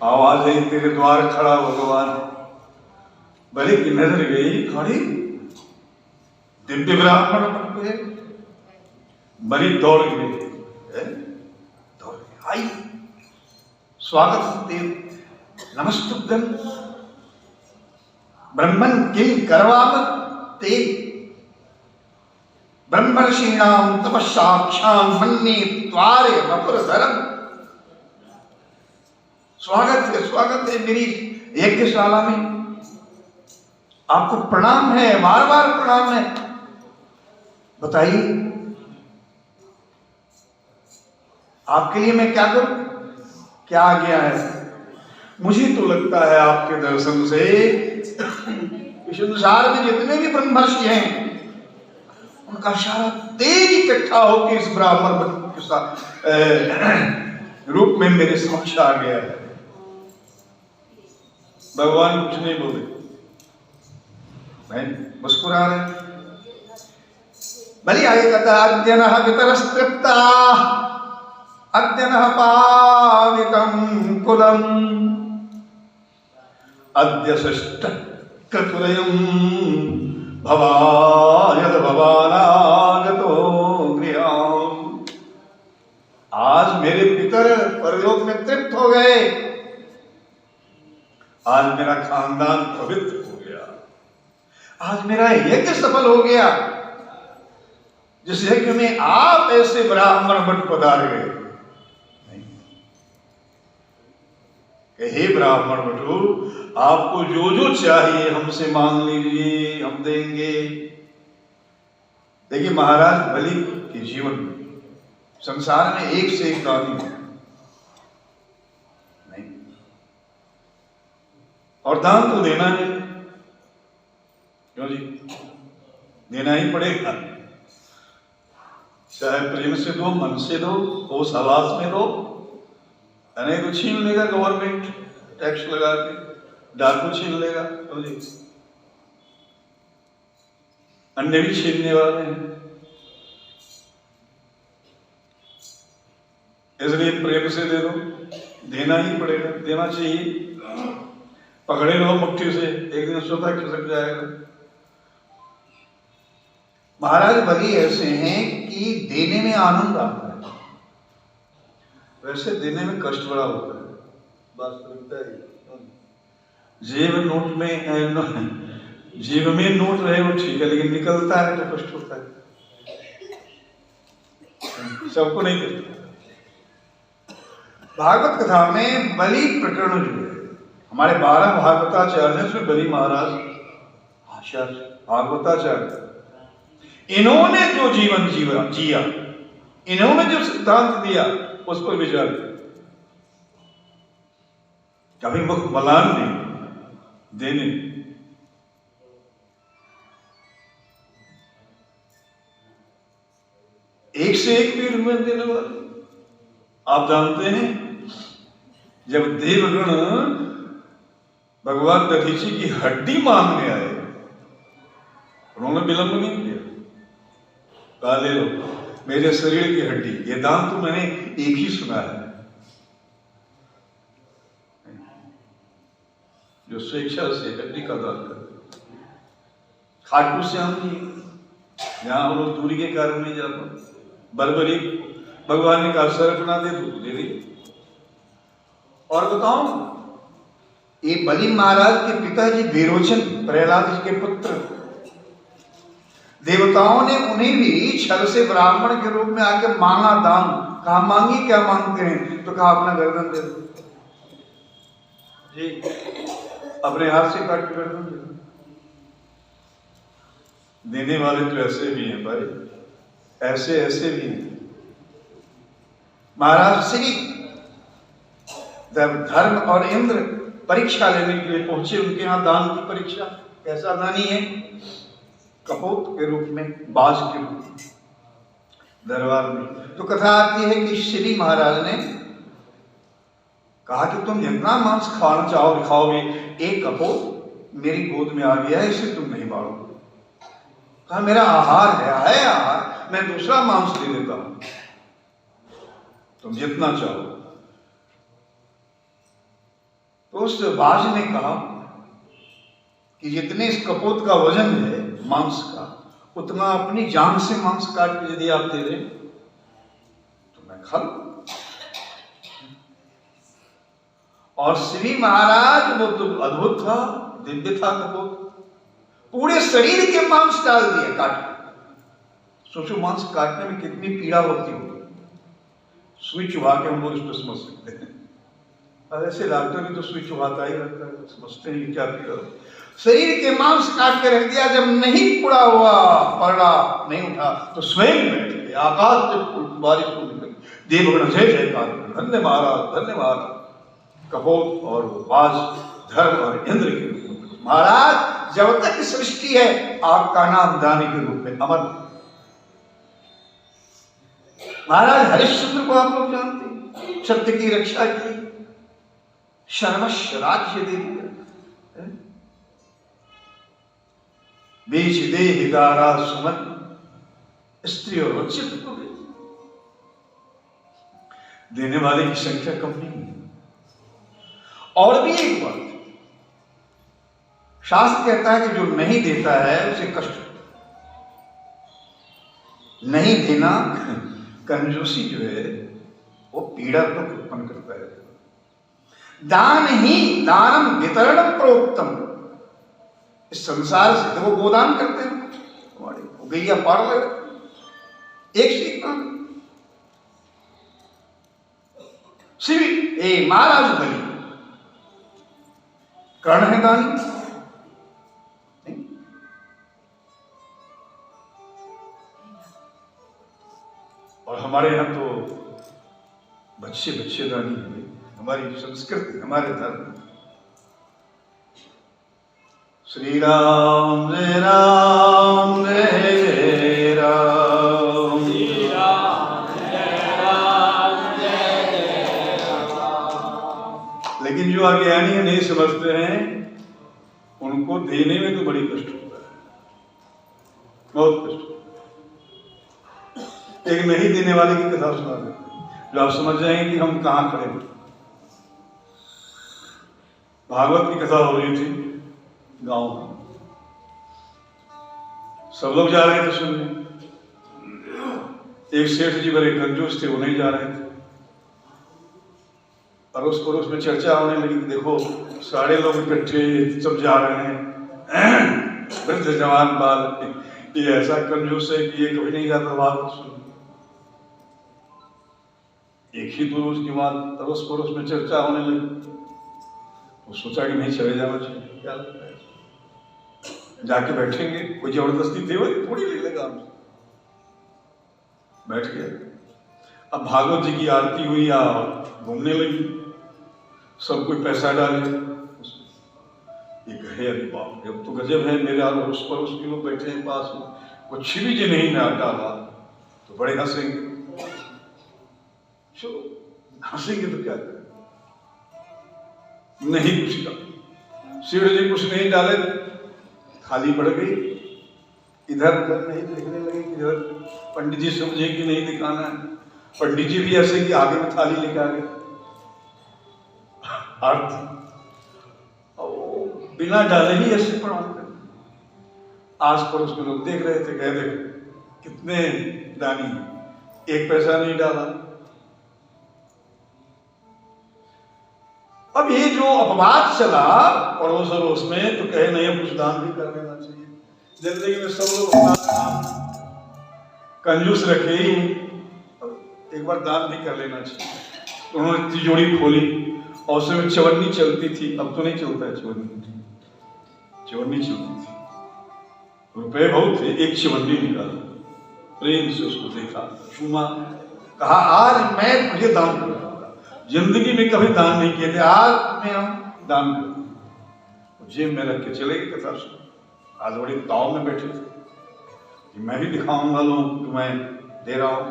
आवाज आई तेरे द्वार खड़ा भगवान। भले की नजर गई खड़ी, दिव्य ब्राह्मण बन गए। बलि दौड़ गए, दौड़ गए, आई स्वागत देव, नमस्तुभ्यं ब्रह्मन् किं करवाम ते, ब्रह्मर्षीणां तपस्साक्षां मन्ये त्वारे वपुरधरम्। स्वागत है मेरी यज्ञशाला में, आपको प्रणाम है, बार बार प्रणाम है। बताइए आपके लिए मैं क्या करूं, क्या आज्ञा है? मुझे तो लगता है आपके दर्शन से संसार में जितने भी ब्रह्मर्षि हैं उनका सारा तेज इकट्ठा होकर इस ब्राह्मण के साथ रूप में मेरे समक्ष आ गया है। भगवान कुछ नहीं बोले, मैं मुस्कुरा रहे। बलि आगे कहता अद्यनः पितरस्तृप्ता अद्यनः पावितं कुलम् अद्य षष्ठ क्रतुरयं भवायद भवानागतो गृहम्। आज मेरे पितर परलोक में तृप्त हो गए, आज मेरा खानदान पवित्र हो गया, आज मेरा यज्ञ सफल हो गया। जिस यज्ञ में आप ऐसे ब्राह्मण बट पधार गए, हे ब्राह्मण बटू, आपको जो जो चाहिए हमसे मांग लीजिए, हम देंगे। देखिए महाराज बलि के जीवन में संसार में एक से एक दानी है नहीं, और दान तो देना है, क्यों जी, देना ही पड़ेगा। चाहे प्रेम से दो, मन से दो, होश हवास में दो, नहीं तो छीन लेगा गवर्नमेंट टैक्स लगा के, डाकू छीन लेगा, तो जी अन्य भी छीनने वाले हैं। इसलिए प्रेम से दे दो, देना ही पड़ेगा, देना चाहिए। पकड़े रहो मुट्ठी से, एक दिन स्वतः खिसक जाएगा। महाराज बलि ऐसे हैं कि देने में आनंद आता है, वैसे देने में कष्ट बड़ा होता है। वास्तविकता है, जेब नोट में जेब में नोट रहे वो ठीक है, लेकिन निकलता है तो कष्ट होता है, सबको नहीं करता। भागवत कथा में बलि प्रकरण जो है, हमारे 12 भागवताचार्य हैं, उसमें बलि महाराज आचार्य भागवताचार्य, इन्होंने जो जीवन जिया, इन्होंने जो सिद्धांत दिया उस पर विचार किया। कभी मुख मलान नहीं देने, एक से एक वीर में देने वाले। आप जानते हैं जब देवगण भगवान दधीची की हड्डी मांगने आए, उन्होंने विलंब नहीं किया, कहा ले लो मेरे शरीर की हड्डी। ये दान तो मैंने एक ही सुना है, जो स्वेच्छा से हड्डी का दान कर। खाटू श्याम जी जहां हम लोग दूरी के कारण नहीं जाते, बरबरी भगवान ने कहा सर्पना दे दो, दे दी। और बताओ ये बलि महाराज के पिताजी विरोचन, प्रहलाद जी के पुत्र, देवताओं ने उन्हें भी छल से ब्राह्मण के रूप में आके मांगा दान। कहा मांगी क्या मांगते हैं, तो कहा अपना गर्दन दे दो जी, अपने हाथ से काट के गर्दन दे दो। देने वाले तो ऐसे भी हैं भाई, ऐसे ऐसे भी हैं। महाराज श्री जब धर्म और इंद्र परीक्षा लेने के लिए पहुंचे, उनके यहाँ दान की परीक्षा। कैसा दानी है? कपोत के रूप में, बाज के रूप में दरबार में। तो कथा आती है कि श्री महाराज ने कहा कि तुम जितना मांस खाना चाहो खाओगे, एक कपोत मेरी गोद में आ गया है, इसे तुम नहीं बाढ़ोगे। कहा मेरा आहार है आहार, मैं दूसरा मांस दे देता हूं, तुम जितना चाहो। तो उस बाज ने कहा कि जितने इस कपोत का वजन है मांस का, उतना अपनी जान से मांस काट के यदि आप दे दें तो मैं खा लूं। और श्री महाराज वो तो अद्भुत था, दिव्य था कपोत, पूरे शरीर के मांस डाल दिए काट के। सोचो मांस काटने में कितनी पीड़ा होती होगी। सुई चुभा के हम लोग इसको समझ सकते हैं, और ऐसे डॉक्टर भी तो सुई चुभाता ही रहता है, समझते हैं क्या पीड़ा। शरीर के मांस काट के रख दिया, जब नहीं पुड़ा हुआ पड़ा नहीं उठा तो स्वयं बैठ गए, आकाश से बारिश हो निकली, देवगण जय जयकार, धन्य महाराज धन्य महाराज। कपोत और बाज धर्म और इंद्र के रूप में, महाराज जब तक सृष्टि है आपका नाम दानी के रूप में अमर। महाराज हरिश्चंद्र को आप लोग जानते हैं, सत्य की रक्षा की, सर्वस्व राज्य दे दिया, बीच देह दारा सुमन, स्त्री और वंचित को भी देने वाले की संख्या कम नहीं है। और भी एक बात, शास्त्र कहता है कि जो नहीं देता है उसे कष्ट, नहीं देना कंजूसी जो है वो पीड़ा को उत्पन्न करता है। दान ही दानम वितरणम प्रोक्तम, इस संसार से तो वो गोदान करते हैं, हमारे गैया पार लगे एक सीख शिवी ए महाराज बलि कर्ण है दानी। और हमारे यहाँ तो बच्चे बच्चे दानी है, हमारी संस्कृति हमारे धर्म। श्री राम जय राम जय राम, श्री राम जय राम जय राम। लेकिन जो अज्ञानी नहीं समझते हैं उनको देने में तो बड़ी कष्ट होता है, बहुत कष्ट। एक नहीं देने वाले की कथा सुना दे, जो आप समझ जाएंगे कि हम कहां खड़े हैं। भागवत की कथा हो रही थी गांव में, सब लोग जा रहे थे सुनने। एक सेठ जी बड़े कंजूस थे, वो नहीं जा रहे थे। अड़ोस पड़ोस में चर्चा होने लगी, देखो सारे लोग इकट्ठे सब जा रहे हैं, वृद्ध जवान बाल, ये ऐसा कंजूस है कि ये कभी नहीं जाता भागवत सुनने। एक ही दो रोज के बाद अड़ोस पड़ोस में चर्चा होने लगी, वो सोचा कि नहीं चले जाना चाहिए, क्या लगता है जाके बैठेंगे, कोई जबरदस्ती थे वही थोड़ी ले लेगा हमसे। बैठ गए। अब भागवत जी की आरती हुई या घूमने लगी, सब कोई पैसा डाले, ये कहे अरे बाप रे अब तो गजब है, मेरे अड़ोस पड़ोस के लोग बैठे हैं पास में, कुछ भी जी नहीं डाला तो बड़े हंसेंगे। चलो हंसेंगे तो क्या करें, नहीं कुछ का। शिव जी कुछ नहीं डाले, थाली बढ़ गई, इधर उधर नहीं देखने लगे कि इधर पंडित जी समझे कि नहीं दिखाना है। पंडित जी भी ऐसे कि आगे में थाली लेके आ गए आरती, बिना डाले ही ऐसे प्रणाम कर। आस पड़ोस के लोग देख रहे थे, कह देखो कितने दानी, एक पैसा नहीं डाला। अब ये जो अपवाद चला पड़ोस अड़ोस में, तो कहे नहीं कुछ दान भी कर देना चाहिए। जिंदगी में सब लोग अपना कंजूस रखे ही, एक बार दान भी कर लेना चाहिए। उन्होंने तिजोरी खोली और उसमें चवन्नी चलती थी, अब तो नहीं चलता है चवन्नी, चवन्नी चलती थी, रुपए बहुत थे, एक चवन्नी निकाला, प्रेम से उसको देखा, चूमा, कहा आज मैं तुझे दान करूंगा, जिंदगी में कभी दान नहीं किए थे, आज मैं हम दान करूंगा। जेब में रख के चले गए कथा सुन। आज बड़े ताव में बैठे थे, मैं भी दिखाऊंगा लोगों कि मैं दे रहा हूं।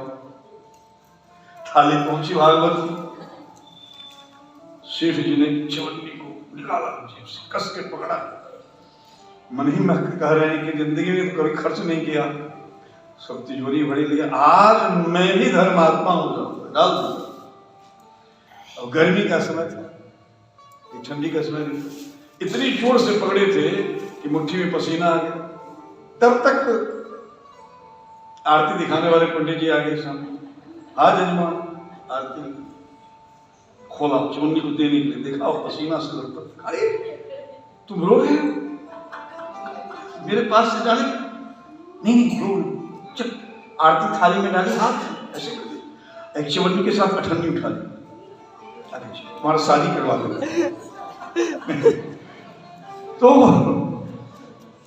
थाली पहुंची भागवत की, सेठ जी ने चवन्नी को निकाला, जेब से कस के पकड़ा। मन ही में कह रहे हैं कि जिंदगी में तो कभी खर्च नहीं किया, सब तिजोरी भरी लिया, आज मैं भी धर्मात्मा हो जाऊंगा, डाल दूंगा। और गर्मी का समय था, एक ठंडी का समय इतनी जोर से पकड़े थे कि मुट्ठी में पसीना आ गया। तब तक आरती दिखाने वाले पंडित जी आ गए सामने। आज जजमान आरती खोला, चुन्नी को देने के लिए देखा और पसीना से लगता। अरे तुम रो रहे हो? मेरे पास से डाले? नहीं रो, चुप। आरती थाली में डाली, हाथ ऐसे कर दे, एक चवन्नी के साथ अठन्नी उठा ली। अरे तुम्हारा शादी करवा दो। तो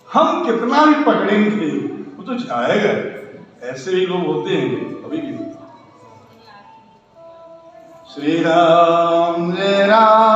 हम कितना भी पकड़ेंगे वो तो जाएगा। ऐसे ही लोग होते हैं अभी भी। श्री राम जय राम।